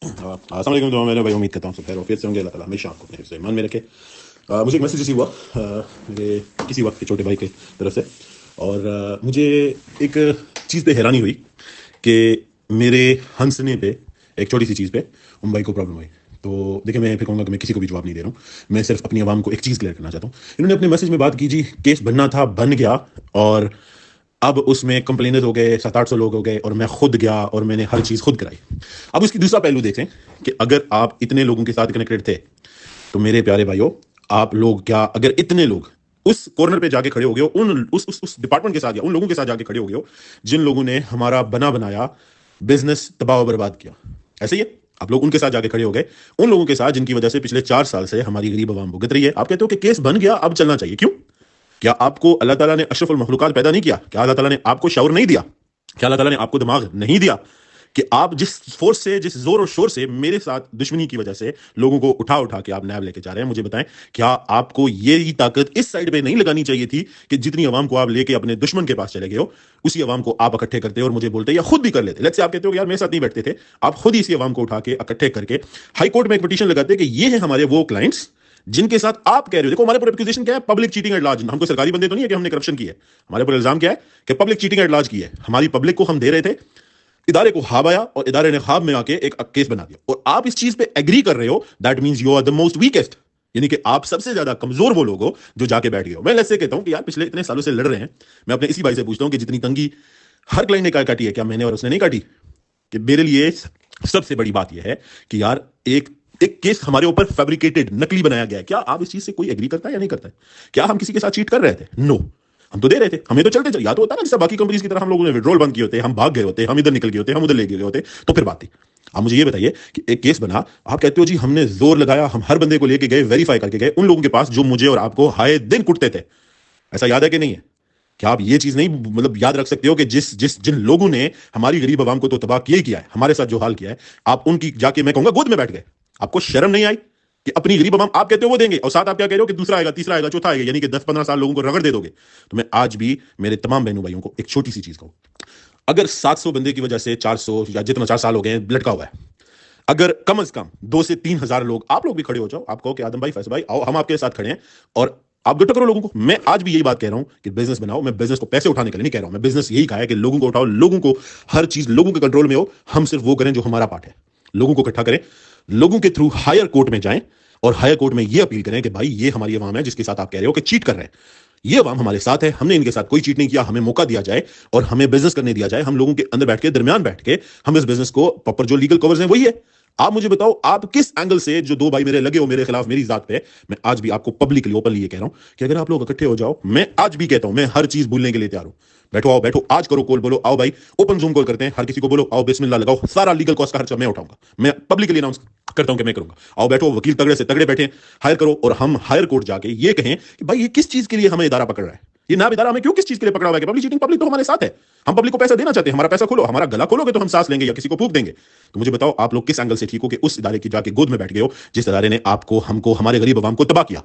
अस्सलाम वालेकुम। तो मेरे भाई उम्मीद करता हूँ सब खैर ऑफिस से होंगे। अल्लाह ताला हमेशा आपको अपने हिफ्ज़ ईमान में रखे। मुझे एक मैसेज रिसीव हुआ मेरे किसी वक्त के छोटे भाई के तरफ से, और मुझे एक चीज़ पे हैरानी हुई कि मेरे हंसने पे, एक छोटी सी चीज़ पे उन भाई को प्रॉब्लम हुई। तो देखिए, मैं फिर कहूँगा कि मैं किसी को भी जवाब नहीं दे रहा हूँ। मैं सिर्फ अपनी आवाम को एक चीज़ क्लियर करना चाहता हूँ। इन्होंने अपने मैसेज में बात की, जी केस बनना था बन गया, और अब उसमें कंप्लेनर हो गए 700-800 लोग हो गए, और मैं खुद गया और मैंने हर चीज़ खुद कराई। अब उसकी दूसरा पहलू देखें कि अगर आप इतने लोगों के साथ कनेक्टेड थे, तो मेरे प्यारे भाइयों, आप लोग क्या, अगर इतने लोग उस कॉर्नर पे जाके खड़े हो गए हो, उन उस डिपार्टमेंट के साथ या उन लोगों के साथ जाके खड़े हो गए हो जिन लोगों ने हमारा बना बनाया बिजनेस तबाह बर्बाद किया, ऐसे ही है। आप लोग उनके साथ जाके खड़े हो गए, उन लोगों के साथ जिनकी वजह से पिछले 4 साल से हमारी गरीब आवाम भुगत रही है। आप कहते हो कि केस बन गया, अब चलना चाहिए, क्यों? क्या आपको अल्लाह ताला ने अशरफुल मखलूकात पैदा नहीं किया? क्या अल्लाह ताला ने आपको शऊर नहीं दिया? क्या अल्लाह ताला ने आपको दिमाग नहीं दिया कि आप जिस फोर्स से, जिस जोर और शोर से मेरे साथ दुश्मनी की वजह से लोगों को उठा उठा के आप नैब लेके जा रहे हैं, मुझे बताएं, क्या आपको ये ही ताकत इस साइड पे नहीं लगानी चाहिए थी कि जितनी आवाम को आप लेके अपने दुश्मन के पास चले गए हो, उसी आवाम को आप इकट्ठे करते और मुझे बोलते या खुद भी कर लेते? लेट्स से आप कहते हो कि यार मेरे साथ नहीं बैठते थे, आप खुद ही इसी आवाम को उठा के इकट्ठे करके हाई कोर्ट में एक पिटीशन लगाते कि ये है हमारे वो क्लाइंट्स जिनके साथ आप कह रहे हो। देखो, हमारे पर एक्यूजेशन क्या है? Public cheating at large. हमको सरकारी बंदे तो नहीं है कि हमने करप्शन की है। हमारे पर इल्जाम क्या है? कि पब्लिक चीटिंग एट लार्ज की है। हमारी पब्लिक को हम दे रहे थे, इदारे को ख्वाब आया और इदारे ने ख्वाब में आके एक केस बना दिया, और आप इस चीज पे एग्री कर रहे हो। That means you are the most weakest, यानी कि आप सबसे ज्यादा कमजोर वो लोग हो जो जाके बैठ गए हो। मैं ऐसे कहता हूं कि यार पिछले इतने सालों से लड़ रहे हैं, मैं अपने इसी भाई से पूछता हूं कि जितनी तंगी हर क्लाइंट ने काटी है, क्या मैंने और उसने नहीं काटी? कि मेरे लिए सबसे बड़ी बात यह है कि यार एक एक केस हमारे ऊपर फैब्रिकेटेड, नकली बनाया गया है। क्या आप इस चीज से कोई एग्री करता है या नहीं करता है? क्या हम किसी के साथ चीट कर रहे थे? नो, हम तो दे रहे थे, हमें तो चलते चल। या तो होता ना जैसे बाकी कंपनीज की तरह हम लोगों ने विड्रॉल बंद किए होते, हम भाग गए होते, हम इधर निकल गए होते, हम उधर ले गए होते, तो फिर बात थी। आप मुझे ये बताइए कि एक केस बना, आप कहते हो जी हमने जोर लगाया, हम हर बंदे को लेके गए, वेरीफाई करके गए उन लोगों के पास जो मुझे और आपको हाय दिन कुटते थे। ऐसा याद है कि नहीं है? क्या आप ये चीज नहीं मतलब याद रख सकते हो कि जिस जिस जिन लोगों ने हमारी गरीब आवाम को तो तबाह किया ही किया है, हमारे साथ जो हाल किया है, आप उनकी जाके मैं कहूंगा गोद में बैठ गए? आपको शर्म नहीं आई कि अपनी गरीब आवाम आप कहते हो वो देंगे, और साथ आप क्या कह रहे हो कि दूसरा आएगा, तीसरा आएगा, चौथा आएगा, यानी कि 10-15 साल लोगों को रगड़ दे दोगे? तो मैं आज भी मेरे तमाम बहनों भाइयों को एक छोटी सी चीज कहूं, अगर 700 बंदे की वजह से 400 या जितना 4 साल हो गए लटका हुआ है, अगर कम से कम 2 से 3 हजार लोग, आप लोग भी खड़े हो जाओ, आप कहो कि आदम भाई, फैसल भाई, आओ हम आपके साथ खड़े हैं, और आप डट करो लोगों को। मैं आज भी यही बात कह रहा हूं कि बिजनेस बनाओ। मैं बिजनेस को पैसे उठाने के लिए नहीं कह रहा हूं, मैं बिजनेस यही कहा है कि लोगों को उठाओ, लोगों को हर चीज लोगों के कंट्रोल में हो। हम सिर्फ वो करें जो हमारा पार्ट है, लोगों को इकट्ठा करें, लोगों के थ्रू हायर कोर्ट में जाएं, और हायर कोर्ट में ये अपील करें कि भाई ये हमारी अवाम है जिसके साथ आप कह रहे हो कि चीट कर रहे हैं, ये अवाम हमारे साथ है, हमने इनके साथ कोई चीट नहीं किया, हमें मौका दिया जाए और हमें बिजनेस करने दिया जाए। हम लोगों के अंदर बैठ के, दरमियान बैठ के हम इस बिजनेस को प्रॉपर, जो लीगल कवर्स हैं वही है। आप मुझे बताओ, आप किस एंगल से, जो दो भाई मेरे लगे हो मेरे खिलाफ मेरी जात पे, मैं आज भी आपको पब्लिकली ओपनली ये कह रहा हूं कि अगर आप लोग इकट्ठे हो जाओ, मैं आज भी कहता हूं, मैं हर चीज भूलने के लिए तैयार हूं। बैठो, आओ बैठो, आज करो कॉल, बोलो आओ भाई ओपन जूम कॉल करते हैं, हर किसी को बोलो आओ बिस्मिल्लाह लगाओ, सारा लीगल कॉस्ट का खर्चा मैं उठाऊंगा, मैं पब्लिकली अनाउंस करता हूं कि मैं करूंगा। आओ बैठो, वकील तगड़े से तगड़े बैठे हायर करो, और हम हायर कोर्ट जाके ये कहें कि भाई ये किस चीज के लिए हमें इदारा पकड़ रहा है, ये नाब इदारा हमें क्यों, किस चीज के लिए पकड़ा हुआ है? पब्लिक चीटिंग, पब्लिक तो हमारे साथ है, हम पब्लिक को पैसा देना चाहते हैं, हमारा पैसा खोलो, हमारा गला खोलोगे तो हम सांस लेंगे या किसी को फूंक देंगे। तो मुझे बताओ, आप लोग किस एंगल से ठीक हो कि उस इदारे की जाके गोद में बैठ गए हो जिस इदारे ने आपको, हमको, हमारे गरीब आवाम को तबाह किया?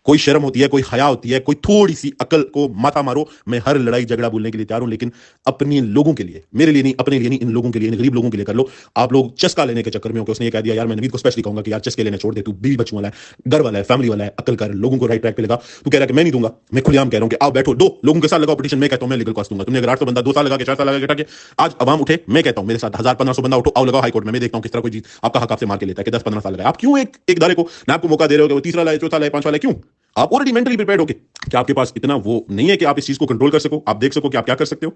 कोई शर्म होती है, कोई हया होती है, कोई थोड़ी सी अकल को माथा मारो। मैं हर लड़ाई झगड़ा बोलने के लिए तैयार हूं, लेकिन अपने लोगों के लिए, मेरे लिए नहीं, अपने लिए नहीं, इन लोगों के लिए, इन गरीब लोगों के लिए कर लो। आप लोग चस्का लेने के चक्कर में हो कि उसने ये कह दिया, यार मैं नवीद को स्पेशली कहूंगा कि यार चस्के लेने छोड़ दे, तू बीवी बच्चों वाला है, घर वाला है, फैमिली वाला है, अकल कर, लोगों को राइट ट्रैक पे लगा। तू कह रहा है कि मैं नहीं दूंगा, मैं खुलेआम कह रहा हूं कि आओ बैठो, दो लोगों के साथ लगाओ पिटीशन, मैं कहता हूं मैं लीगल कॉस्ट दूंगा। तुमने अगर 800 बंदा 2 साल लगा के 4 साल लगा के आज अवाम उठे, मैं कहता हूं मेरे साथ 1000-1500 बंदा उठो, आओ लगाओ हाई कोर्ट में, मैं देखता हूं किस तरह कोई चीज आपका हक आपसे मार के लेता है कि 10-15 साल लगा। आप क्यों एक एक दारे को ना आपको मौका दे रहे हो कि वो तीसरा लाए, चौथा लाए, पांचवा लाए? क्यों? आप ऑलरेडी मेंटली प्रिपेयर्ड होके, क्या आपके पास इतना वो नहीं है कि आप इस चीज को कंट्रोल कर सको, आप देख सको कि आप क्या कर सकते हो?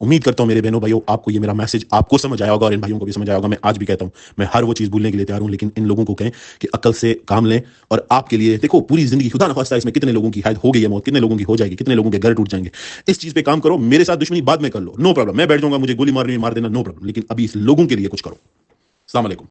उम्मीद करता हूं मेरे बहनों भाइयों, आपको ये मेरा मैसेज आपको समझ आया होगा और इन भाइयों को भी समझ आया होगा। मैं आज भी कहता हूं, मैं हर वो चीज भूलने के लिए तैयार हूं, लेकिन इन लोगों को कहें कि अकल से काम लें। और आपके लिए देखो, पूरी जिंदगी, खुदा न खास्ता इसमें कितने लोगों की हो गई है मौत, कितने लोगों की हो जाएगी, कितने लोगों के घर टूट जाएंगे। इस चीज पे काम करो। मेरे साथ दुश्मनी बाद में कर लो, नो प्रॉब्लम, मैं बैठ जाऊंगा, मुझे गोली मारनी मार देना, नो प्रॉब्लम, लेकिन अभी इस लोगों के लिए कुछ करो। अस्सलाम वालेकुम।